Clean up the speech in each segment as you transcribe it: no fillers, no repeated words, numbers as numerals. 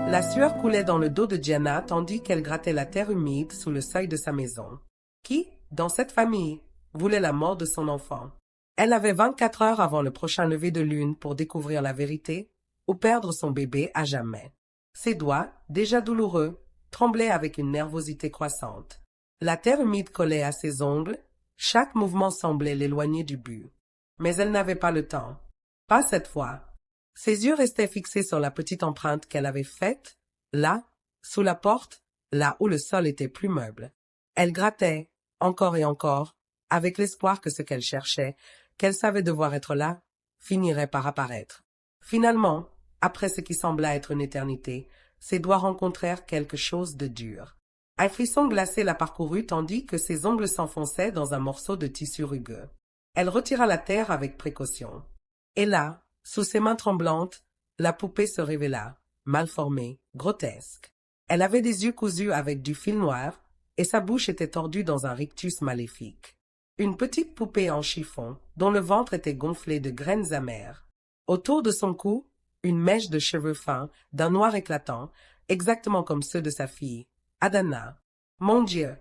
La sueur coulait dans le dos de Diana tandis qu'elle grattait la terre humide sous le seuil de sa maison. Qui, dans cette famille, voulait la mort de son enfant? Elle avait 24 heures avant le prochain lever de lune pour découvrir la vérité ou perdre son bébé à jamais. Ses doigts, déjà douloureux, tremblaient avec une nervosité croissante. La terre humide collait à ses ongles, chaque mouvement semblait l'éloigner du but. Mais elle n'avait pas le temps. Pas cette fois. Ses yeux restaient fixés sur la petite empreinte qu'elle avait faite, là, sous la porte, là où le sol était plus meuble. Elle grattait, encore et encore, avec l'espoir que ce qu'elle cherchait, qu'elle savait devoir être là, finirait par apparaître. Finalement, après ce qui sembla être une éternité, ses doigts rencontrèrent quelque chose de dur. Un frisson glacé la parcourut tandis que ses ongles s'enfonçaient dans un morceau de tissu rugueux. Elle retira la terre avec précaution. Et là, sous ses mains tremblantes, la poupée se révéla, mal formée, grotesque. Elle avait des yeux cousus avec du fil noir, et sa bouche était tordue dans un rictus maléfique. Une petite poupée en chiffon, dont le ventre était gonflé de graines amères. Autour de son cou, une mèche de cheveux fins, d'un noir éclatant, exactement comme ceux de sa fille, Adana. Mon Dieu!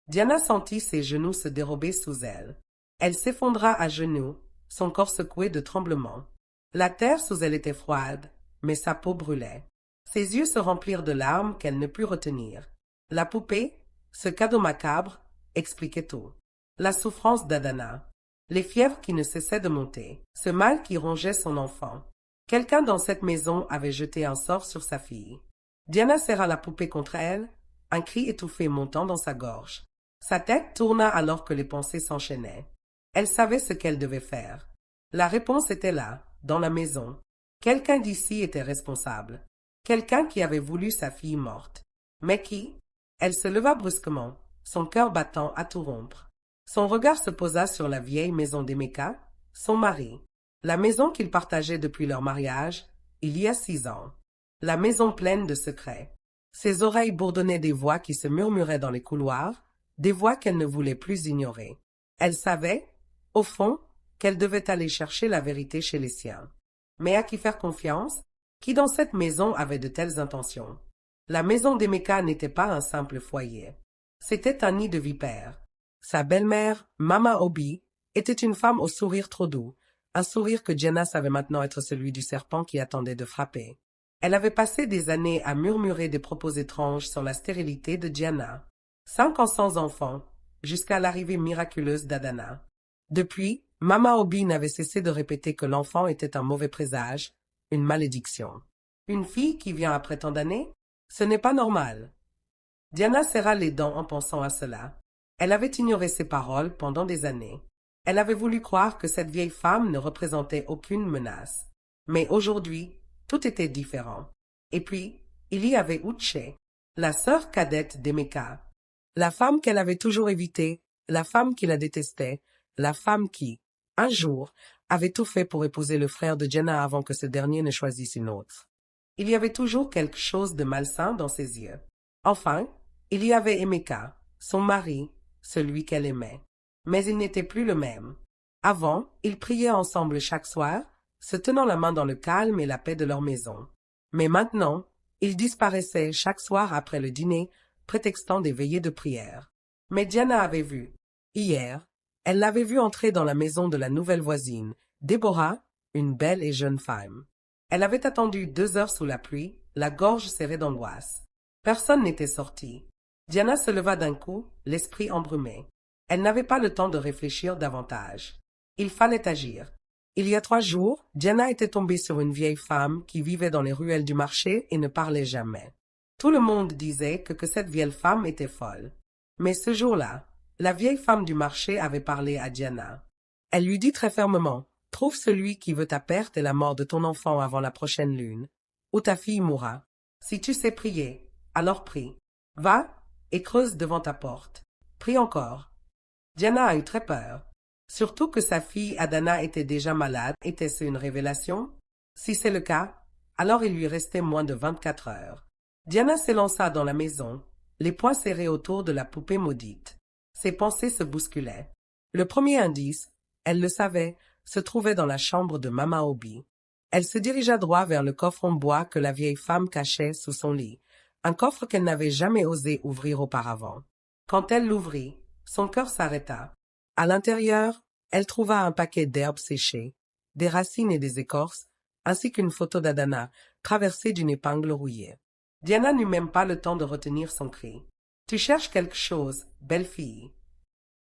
Diana sentit ses genoux se dérober sous elle. Elle s'effondra à genoux, son corps secoué de tremblements. La terre sous elle était froide, mais sa peau brûlait. Ses yeux se remplirent de larmes qu'elle ne put retenir. La poupée, ce cadeau macabre, expliquait tout. La souffrance d'Adana, les fièvres qui ne cessaient de monter, ce mal qui rongeait son enfant. Quelqu'un dans cette maison avait jeté un sort sur sa fille. Diana serra la poupée contre elle, un cri étouffé montant dans sa gorge. Sa tête tourna alors que les pensées s'enchaînaient. Elle savait ce qu'elle devait faire. La réponse était là, dans la maison. Quelqu'un d'ici était responsable. Quelqu'un qui avait voulu sa fille morte. Mais qui? Elle se leva brusquement, son cœur battant à tout rompre. Son regard se posa sur la vieille maison d'Emeka, son mari. La maison qu'ils partageaient depuis leur mariage, il y a 6 ans. La maison pleine de secrets. Ses oreilles bourdonnaient des voix qui se murmuraient dans les couloirs, des voix qu'elle ne voulait plus ignorer. Elle savait, au fond, qu'elle devait aller chercher la vérité chez les siens. Mais à qui faire confiance? Qui dans cette maison avait de telles intentions? La maison d'Emeka n'était pas un simple foyer. C'était un nid de vipères. Sa belle-mère, Mama Obi, était une femme au sourire trop doux, un sourire que Diana savait maintenant être celui du serpent qui attendait de frapper. Elle avait passé des années à murmurer des propos étranges sur la stérilité de Diana. 5 ans sans enfant, jusqu'à l'arrivée miraculeuse d'Adana. Depuis, Mama Obi n'avait cessé de répéter que l'enfant était un mauvais présage, une malédiction. Une fille qui vient après tant d'années? Ce n'est pas normal. Diana serra les dents en pensant à cela. Elle avait ignoré ses paroles pendant des années. Elle avait voulu croire que cette vieille femme ne représentait aucune menace. Mais aujourd'hui, tout était différent. Et puis, il y avait Uche, la sœur cadette d'Emeka. La femme qu'elle avait toujours évitée, la femme qui la détestait, la femme qui, un jour, avait tout fait pour épouser le frère de Diana avant que ce dernier ne choisisse une autre. Il y avait toujours quelque chose de malsain dans ses yeux. Enfin, il y avait Emeka, son mari, celui qu'elle aimait. Mais il n'était plus le même. Avant, ils priaient ensemble chaque soir, se tenant la main dans le calme et la paix de leur maison. Mais maintenant, ils disparaissaient chaque soir après le dîner, prétextant des veillées de prière. Mais Diana avait vu. Hier, elle l'avait vu entrer dans la maison de la nouvelle voisine, Déborah, une belle et jeune femme. Elle avait attendu 2 heures sous la pluie, la gorge serrée d'angoisse. Personne n'était sorti. Diana se leva d'un coup, l'esprit embrumé. Elle n'avait pas le temps de réfléchir davantage. Il fallait agir. Il y a 3 jours, Diana était tombée sur une vieille femme qui vivait dans les ruelles du marché et ne parlait jamais. Tout le monde disait que cette vieille femme était folle. Mais ce jour-là, la vieille femme du marché avait parlé à Diana. Elle lui dit très fermement, « Trouve celui qui veut ta perte et la mort de ton enfant avant la prochaine lune, ou ta fille mourra. Si tu sais prier, alors prie. Va et creuse devant ta porte. Prie encore. » Diana a eu très peur. Surtout que sa fille Adana était déjà malade. Était-ce une révélation? Si c'est le cas, alors il lui restait moins de 24 heures. Diana s'élança dans la maison, les poings serrés autour de la poupée maudite. Ses pensées se bousculaient. Le premier indice, elle le savait, se trouvait dans la chambre de Mama Obi. Elle se dirigea droit vers le coffre en bois que la vieille femme cachait sous son lit, un coffre qu'elle n'avait jamais osé ouvrir auparavant. Quand elle l'ouvrit, son cœur s'arrêta. À l'intérieur, elle trouva un paquet d'herbes séchées, des racines et des écorces, ainsi qu'une photo d'Adana, traversée d'une épingle rouillée. Diana n'eut même pas le temps de retenir son cri. « Tu cherches quelque chose, belle fille ?»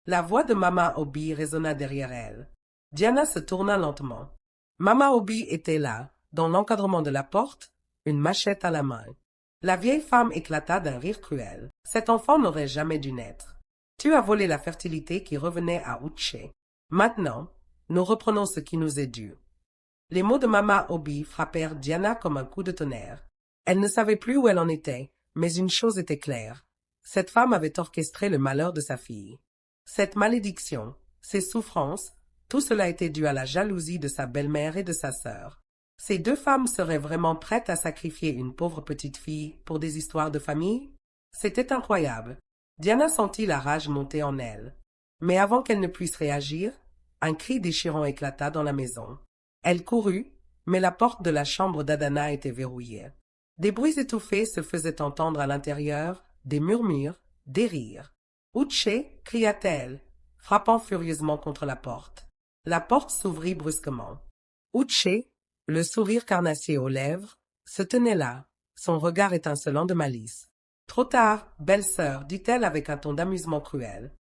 La voix de Mama Obi résonna derrière elle. Diana se tourna lentement. Mama Obi était là, dans l'encadrement de la porte, une machette à la main. La vieille femme éclata d'un rire cruel. Cet enfant n'aurait jamais dû naître. Tu as volé la fertilité qui revenait à Uche. Maintenant, nous reprenons ce qui nous est dû. Les mots de Mama Obi frappèrent Diana comme un coup de tonnerre. Elle ne savait plus où elle en était, mais une chose était claire. Cette femme avait orchestré le malheur de sa fille. Cette malédiction, ces souffrances, tout cela était dû à la jalousie de sa belle-mère et de sa sœur. Ces deux femmes seraient vraiment prêtes à sacrifier une pauvre petite fille pour des histoires de famille? C'était incroyable. Diana sentit la rage monter en elle. Mais avant qu'elle ne puisse réagir, un cri déchirant éclata dans la maison. Elle courut, mais la porte de la chambre d'Adana était verrouillée. Des bruits étouffés se faisaient entendre à l'intérieur, des murmures, des rires. « Uche !» cria-t-elle, frappant furieusement contre la porte. La porte s'ouvrit brusquement. Uche, le sourire carnassier aux lèvres, se tenait là, son regard étincelant de malice. « Trop tard, belle-sœur, dit-elle avec un ton d'amusement cruel.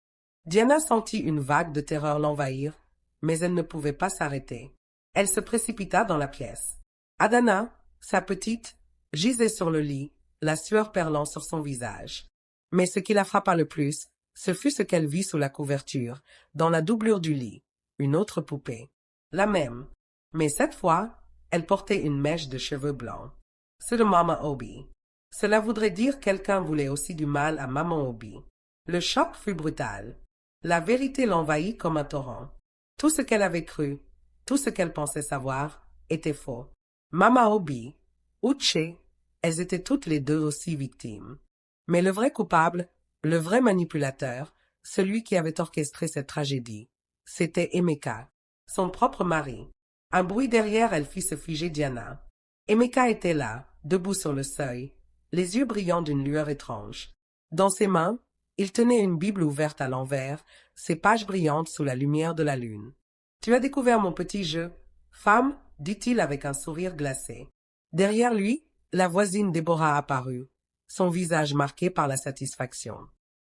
Diana sentit une vague de terreur l'envahir, mais elle ne pouvait pas s'arrêter. Elle se précipita dans la pièce. Adana, sa petite, gisait sur le lit, la sueur perlant sur son visage. Mais ce qui la frappa le plus, ce fut ce qu'elle vit sous la couverture, dans la doublure du lit, une autre poupée. La même. Mais cette fois, elle portait une mèche de cheveux blancs. C'est de Mama Obi. Cela voudrait dire quelqu'un voulait aussi du mal à Maman Obi. Le choc fut brutal. La vérité l'envahit comme un torrent. Tout ce qu'elle avait cru, tout ce qu'elle pensait savoir, était faux. Mama Obi, Uche, elles étaient toutes les deux aussi victimes. Mais le vrai coupable, le vrai manipulateur, celui qui avait orchestré cette tragédie, c'était Emeka, son propre mari. Un bruit derrière elle fit se figer Diana. Emeka était là, debout sur le seuil, les yeux brillants d'une lueur étrange. Dans ses mains, il tenait une Bible ouverte à l'envers, ses pages brillantes sous la lumière de la lune. « Tu as découvert mon petit jeu, femme ?» dit-il avec un sourire glacé. Derrière lui, la voisine Déborah apparut, son visage marqué par la satisfaction.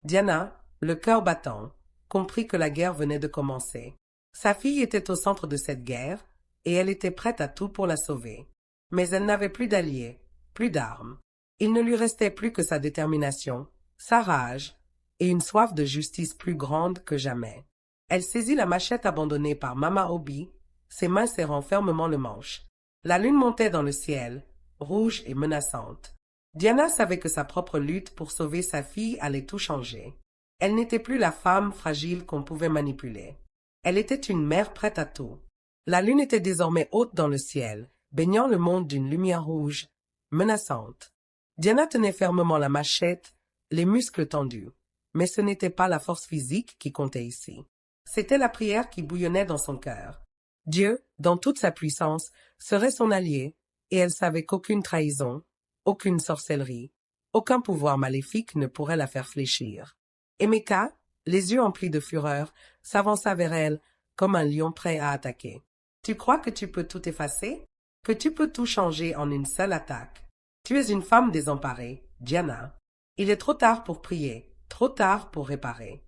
Diana, le cœur battant, comprit que la guerre venait de commencer. Sa fille était au centre de cette guerre, et elle était prête à tout pour la sauver. Mais elle n'avait plus d'alliés, plus d'armes. Il ne lui restait plus que sa détermination, sa rage, et une soif de justice plus grande que jamais. Elle saisit la machette abandonnée par Mama Obi, ses mains serrant fermement le manche. La lune montait dans le ciel, rouge et menaçante. Diana savait que sa propre lutte pour sauver sa fille allait tout changer. Elle n'était plus la femme fragile qu'on pouvait manipuler. Elle était une mère prête à tout. La lune était désormais haute dans le ciel, baignant le monde d'une lumière rouge, menaçante. Diana tenait fermement la machette, les muscles tendus. Mais ce n'était pas la force physique qui comptait ici. C'était la prière qui bouillonnait dans son cœur. Dieu, dans toute sa puissance, serait son allié, et elle savait qu'aucune trahison, aucune sorcellerie, aucun pouvoir maléfique ne pourrait la faire fléchir. Emeka, les yeux emplis de fureur, s'avança vers elle comme un lion prêt à attaquer. « Tu crois que tu peux tout effacer? Que tu peux tout changer en une seule attaque? Tu es une femme désemparée, Diana. Il est trop tard pour prier, trop tard pour réparer. »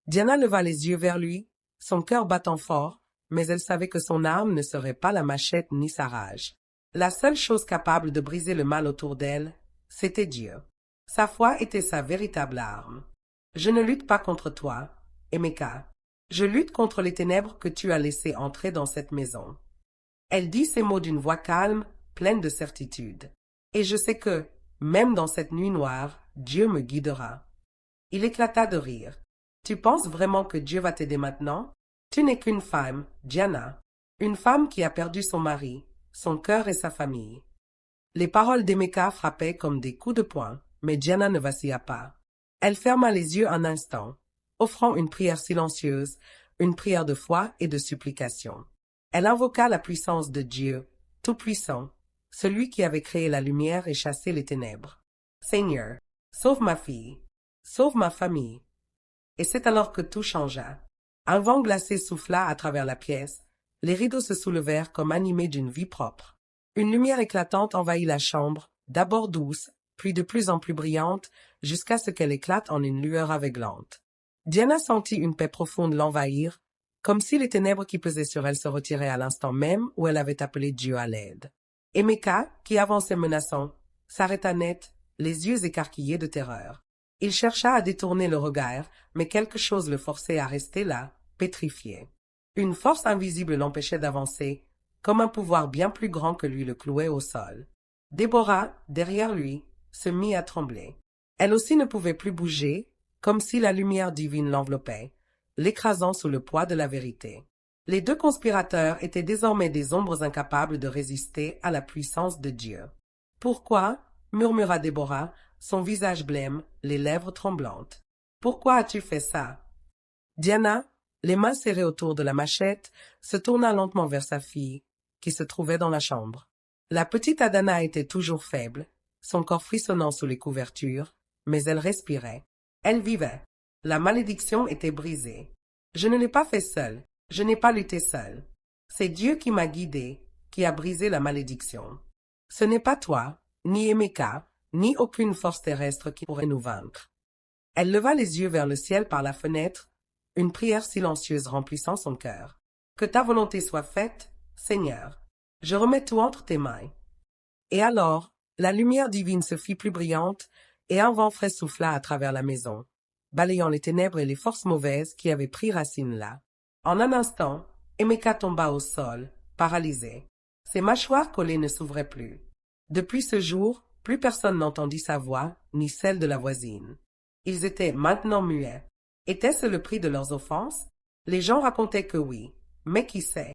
Diana leva les yeux vers lui, son cœur battant fort, mais elle savait que son arme ne serait pas la machette ni sa rage. La seule chose capable de briser le mal autour d'elle, c'était Dieu. Sa foi était sa véritable arme. « Je ne lutte pas contre toi, Emeka. Je lutte contre les ténèbres que tu as laissées entrer dans cette maison. » Elle dit ces mots d'une voix calme, pleine de certitude. « Et je sais que, même dans cette nuit noire, Dieu me guidera. » Il éclata de rire. « Tu penses vraiment que Dieu va t'aider maintenant? Tu n'es qu'une femme, Diana. Une femme qui a perdu son mari, son cœur et sa famille. » Les paroles d'Emeka frappaient comme des coups de poing, mais Diana ne vacilla pas. Elle ferma les yeux un instant, offrant une prière silencieuse, une prière de foi et de supplication. Elle invoqua la puissance de Dieu, Tout-Puissant, celui qui avait créé la lumière et chassé les ténèbres. Seigneur, sauve ma fille, sauve ma famille. Et c'est alors que tout changea. Un vent glacé souffla à travers la pièce, les rideaux se soulevèrent comme animés d'une vie propre. Une lumière éclatante envahit la chambre, d'abord douce, puis de plus en plus brillante, jusqu'à ce qu'elle éclate en une lueur aveuglante. Diana sentit une paix profonde l'envahir, comme si les ténèbres qui pesaient sur elle se retiraient à l'instant même où elle avait appelé Dieu à l'aide. Et Micah, qui avançait menaçant, s'arrêta net, les yeux écarquillés de terreur. Il chercha à détourner le regard, mais quelque chose le forçait à rester là, pétrifié. Une force invisible l'empêchait d'avancer, comme un pouvoir bien plus grand que lui le clouait au sol. Déborah, derrière lui, se mit à trembler. Elle aussi ne pouvait plus bouger, comme si la lumière divine l'enveloppait, l'écrasant sous le poids de la vérité. Les deux conspirateurs étaient désormais des ombres incapables de résister à la puissance de Dieu. « Pourquoi » murmura Déborah, son visage blême, les lèvres tremblantes. « Pourquoi as-tu fait ça » Diana, les mains serrées autour de la machette, se tourna lentement vers sa fille, qui se trouvait dans la chambre. La petite Adana était toujours faible, son corps frissonnant sous les couvertures, mais elle respirait. Elle vivait. La malédiction était brisée. Je ne l'ai pas fait seule. Je n'ai pas lutté seule. C'est Dieu qui m'a guidée, qui a brisé la malédiction. Ce n'est pas toi, ni Emeka, ni aucune force terrestre qui pourrait nous vaincre. Elle leva les yeux vers le ciel par la fenêtre, une prière silencieuse remplissant son cœur. Que ta volonté soit faite, Seigneur. Je remets tout entre tes mains. Et alors, la lumière divine se fit plus brillante, et un vent frais souffla à travers la maison, balayant les ténèbres et les forces mauvaises qui avaient pris racine là. En un instant, Emeka tomba au sol, paralysé. Ses mâchoires collées ne s'ouvraient plus. Depuis ce jour, plus personne n'entendit sa voix, ni celle de la voisine. Ils étaient maintenant muets. Était-ce le prix de leurs offenses? Les gens racontaient que oui, mais qui sait?